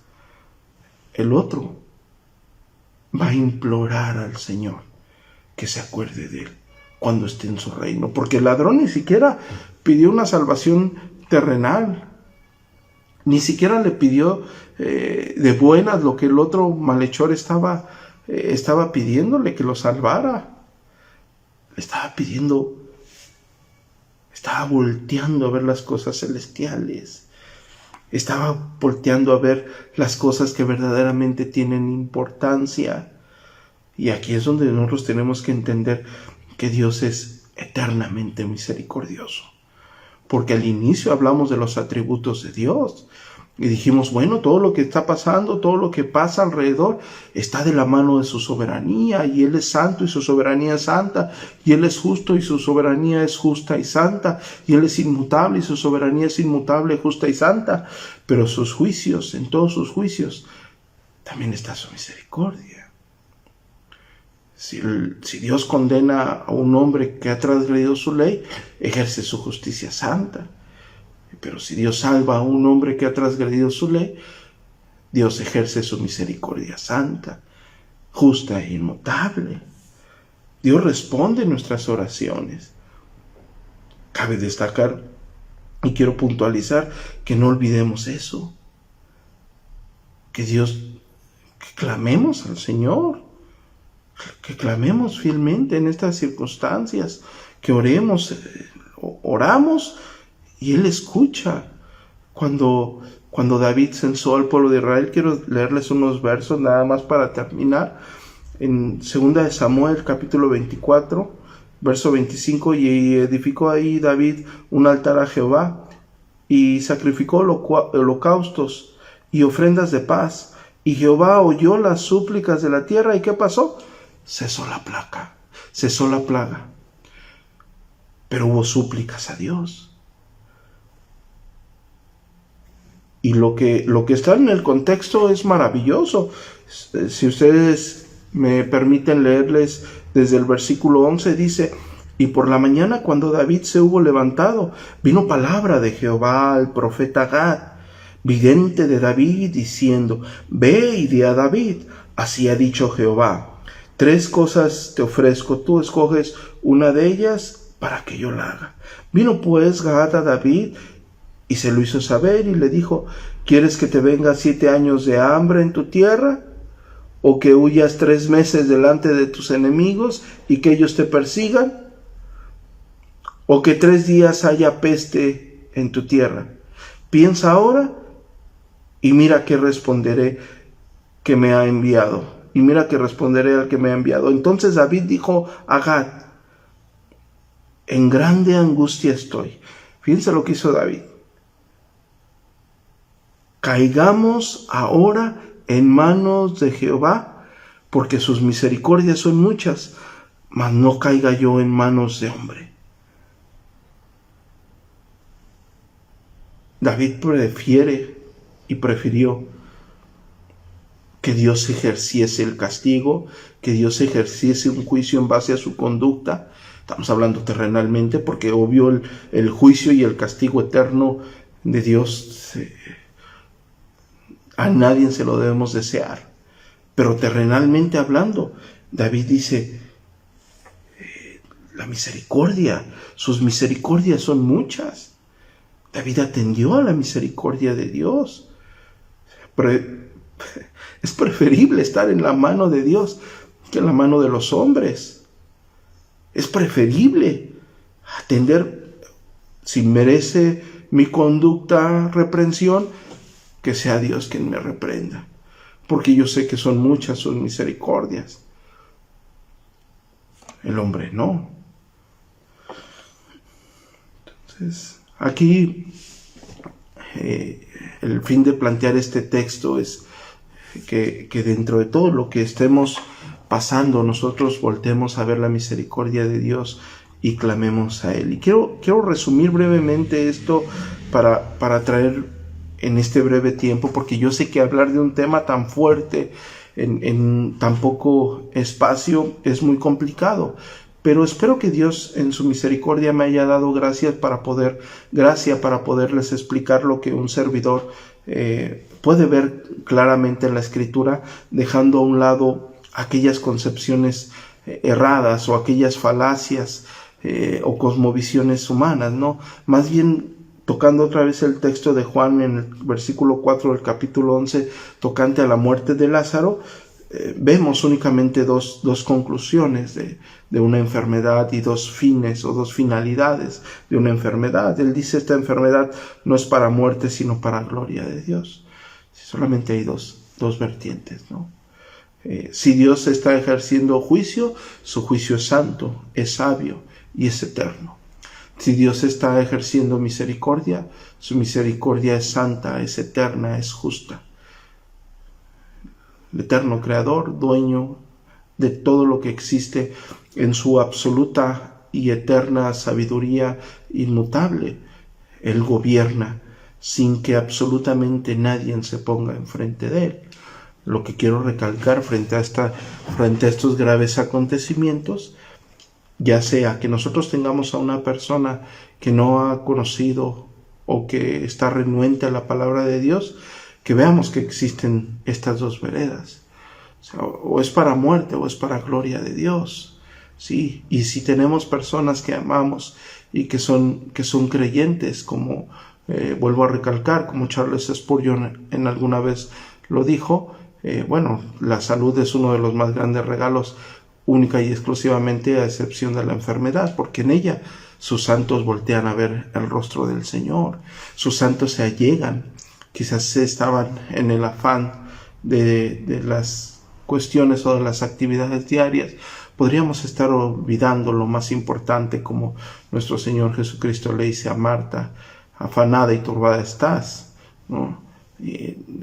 El otro va a implorar al Señor que se acuerde de él cuando esté en su reino. Porque el ladrón ni siquiera pidió una salvación terrenal, ni siquiera le pidió de buenas lo que el otro malhechor estaba pidiéndole, que lo salvara. Le estaba pidiendo, estaba volteando a ver las cosas celestiales, estaba volteando a ver las cosas que verdaderamente tienen importancia. Y aquí es donde nosotros tenemos que entender que Dios es eternamente misericordioso. Porque al inicio hablamos de los atributos de Dios y dijimos, bueno, todo lo que está pasando, todo lo que pasa alrededor está de la mano de su soberanía, y Él es santo y su soberanía es santa, y Él es justo y su soberanía es justa y santa, y Él es inmutable y su soberanía es inmutable, justa y santa. Pero sus juicios, en todos sus juicios, también está su misericordia. Si Dios condena a un hombre que ha transgredido su ley, ejerce su justicia santa. Pero si Dios salva a un hombre que ha transgredido su ley, Dios ejerce su misericordia santa, justa e inmutable. Dios responde nuestras oraciones. Cabe destacar, y quiero puntualizar, que no olvidemos eso. Que clamemos al Señor, que clamemos fielmente en estas circunstancias, que oramos y Él escucha. Cuando David censó al pueblo de Israel, quiero leerles unos versos nada más para terminar. En 2 de Samuel, capítulo 24, verso 25, y edificó ahí David un altar a Jehová, y sacrificó holocaustos y ofrendas de paz. Y Jehová oyó las súplicas de la tierra, ¿y qué pasó? Cesó la plaga. Pero hubo súplicas a Dios. Y lo que está en el contexto es maravilloso. Si ustedes me permiten leerles desde el versículo 11, dice: y por la mañana, cuando David se hubo levantado, vino palabra de Jehová al profeta Gad, vidente de David, diciendo: ve y di a David, así ha dicho Jehová, 3 cosas te ofrezco, tú escoges una de ellas para que yo la haga. Vino pues Gad a David y se lo hizo saber, y le dijo: ¿quieres que te venga 7 años de hambre en tu tierra? ¿O que huyas 3 meses delante de tus enemigos y que ellos te persigan? ¿O que 3 días haya peste en tu tierra? Piensa ahora y mira que responderé que me ha enviado. Y mira que responderé al que me ha enviado. Entonces David dijo a Gad: en grande angustia estoy. Fíjense lo que hizo David. Caigamos ahora en manos de Jehová, porque sus misericordias son muchas, mas no caiga yo en manos de hombre. David prefirió que Dios ejerciese el castigo, que Dios ejerciese un juicio en base a su conducta. Estamos hablando terrenalmente, porque obvio el juicio y el castigo eterno de Dios a nadie se lo debemos desear. Pero terrenalmente hablando, David dice, la misericordia, sus misericordias son muchas. David atendió a la misericordia de Dios. Es preferible estar en la mano de Dios que en la mano de los hombres. Es preferible atender, si merece mi conducta reprensión, que sea Dios quien me reprenda, porque yo sé que son muchas sus misericordias. El hombre no. Entonces, aquí el fin de plantear este texto es que dentro de todo lo que estemos pasando, nosotros voltemos a ver la misericordia de Dios y clamemos a Él. Y quiero resumir brevemente esto para traer en este breve tiempo, porque yo sé que hablar de un tema tan fuerte en tan poco espacio es muy complicado. Pero espero que Dios en su misericordia me haya dado gracia para poderles explicar lo que un servidor puede ver claramente en la Escritura, dejando a un lado aquellas concepciones erradas o aquellas falacias o cosmovisiones humanas, ¿no? Más bien tocando otra vez el texto de Juan en el versículo 4 del capítulo 11, tocante a la muerte de Lázaro, vemos únicamente dos conclusiones de una enfermedad y dos fines o dos finalidades de una enfermedad. Él dice, esta enfermedad no es para muerte, sino para gloria de Dios. Solamente hay dos vertientes, ¿no? Si Dios está ejerciendo juicio, su juicio es santo, es sabio y es eterno. Si Dios está ejerciendo misericordia, su misericordia es santa, es eterna, es justa. El eterno Creador, dueño de todo lo que existe en su absoluta y eterna sabiduría inmutable, Él gobierna sin que absolutamente nadie se ponga enfrente de Él. Lo que quiero recalcar frente a estos graves acontecimientos, ya sea que nosotros tengamos a una persona que no ha conocido o que está renuente a la palabra de Dios, que veamos que existen estas dos veredas. O es para muerte o es para gloria de Dios. Sí, y si tenemos personas que amamos y que son creyentes, como vuelvo a recalcar, como Charles Spurgeon en alguna vez lo dijo, la salud es uno de los más grandes regalos, única y exclusivamente a excepción de la enfermedad, porque en ella sus santos voltean a ver el rostro del Señor, sus santos se allegan. Quizás estaban en el afán de las cuestiones o de las actividades diarias, podríamos estar olvidando lo más importante, como nuestro Señor Jesucristo le dice a Marta, afanada y turbada estás, ¿no?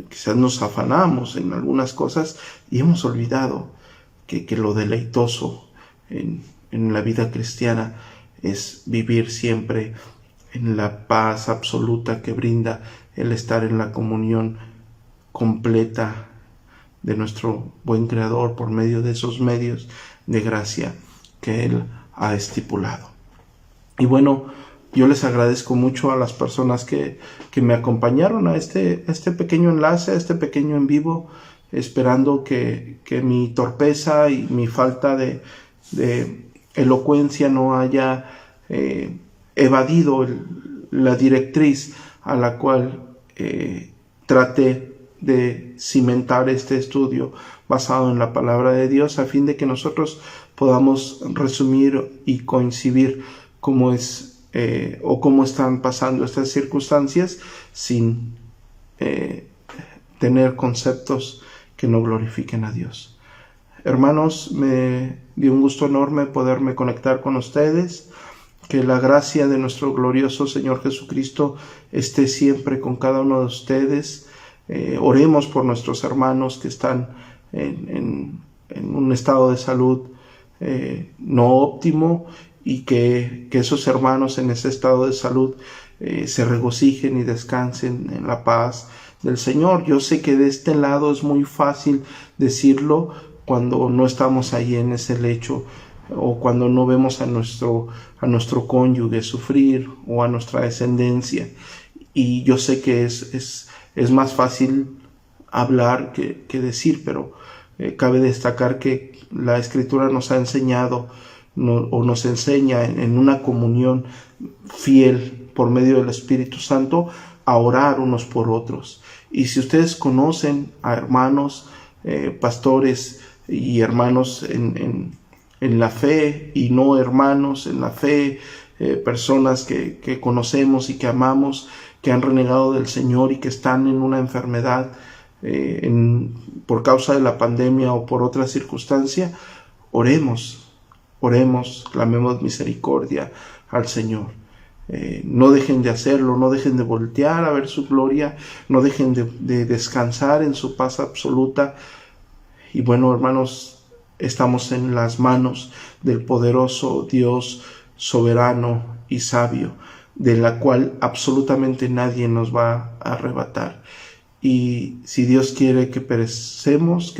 Quizás nos afanamos en algunas cosas y hemos olvidado que lo deleitoso en la vida cristiana es vivir siempre en la paz absoluta que brinda el estar en la comunión completa de nuestro buen Creador por medio de esos medios de gracia que Él ha estipulado. Y bueno, yo les agradezco mucho a las personas que me acompañaron a este pequeño enlace, a este pequeño en vivo, esperando que mi torpeza y mi falta de elocuencia no haya evadido la directriz a la cual traté de cimentar este estudio basado en la palabra de Dios, a fin de que nosotros podamos resumir y coincidir cómo es o cómo están pasando estas circunstancias sin tener conceptos que no glorifiquen a Dios. Hermanos, me dio un gusto enorme poderme conectar con ustedes. Que la gracia de nuestro glorioso Señor Jesucristo esté siempre con cada uno de ustedes. Oremos por nuestros hermanos que están en un estado de salud no óptimo, y que esos hermanos en ese estado de salud se regocijen y descansen en la paz del Señor. Yo sé que de este lado es muy fácil decirlo cuando no estamos ahí en ese lecho, o cuando no vemos a nuestro cónyuge sufrir, o a nuestra descendencia. Y yo sé que es más fácil hablar que decir, pero cabe destacar que la Escritura nos ha enseñado o nos enseña en una comunión fiel por medio del Espíritu Santo a orar unos por otros. Y si ustedes conocen a hermanos, pastores y hermanos en la fe, y no hermanos en la fe, personas que conocemos y que amamos, que han renegado del Señor y que están en una enfermedad por causa de la pandemia o por otra circunstancia, oremos, clamemos misericordia al Señor. No dejen de hacerlo, no dejen de voltear a ver su gloria, no dejen de descansar en su paz absoluta. Y bueno, hermanos, estamos en las manos del poderoso Dios soberano y sabio, de la cual absolutamente nadie nos va a arrebatar. Y si Dios quiere que perezcamos,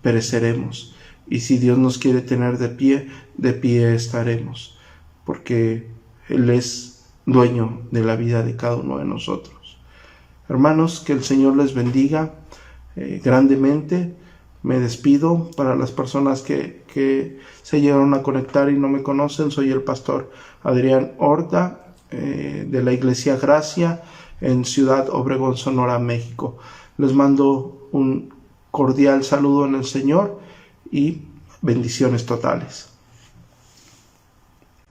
pereceremos. Y si Dios nos quiere tener de pie estaremos, porque Él es dueño de la vida de cada uno de nosotros. Hermanos, que el Señor les bendiga grandemente. Me despido. Para las personas que se llegaron a conectar y no me conocen, soy el pastor Adrián Horta, de la Iglesia Gracia en Ciudad Obregón, Sonora, México. Les mando un cordial saludo en el Señor y bendiciones totales.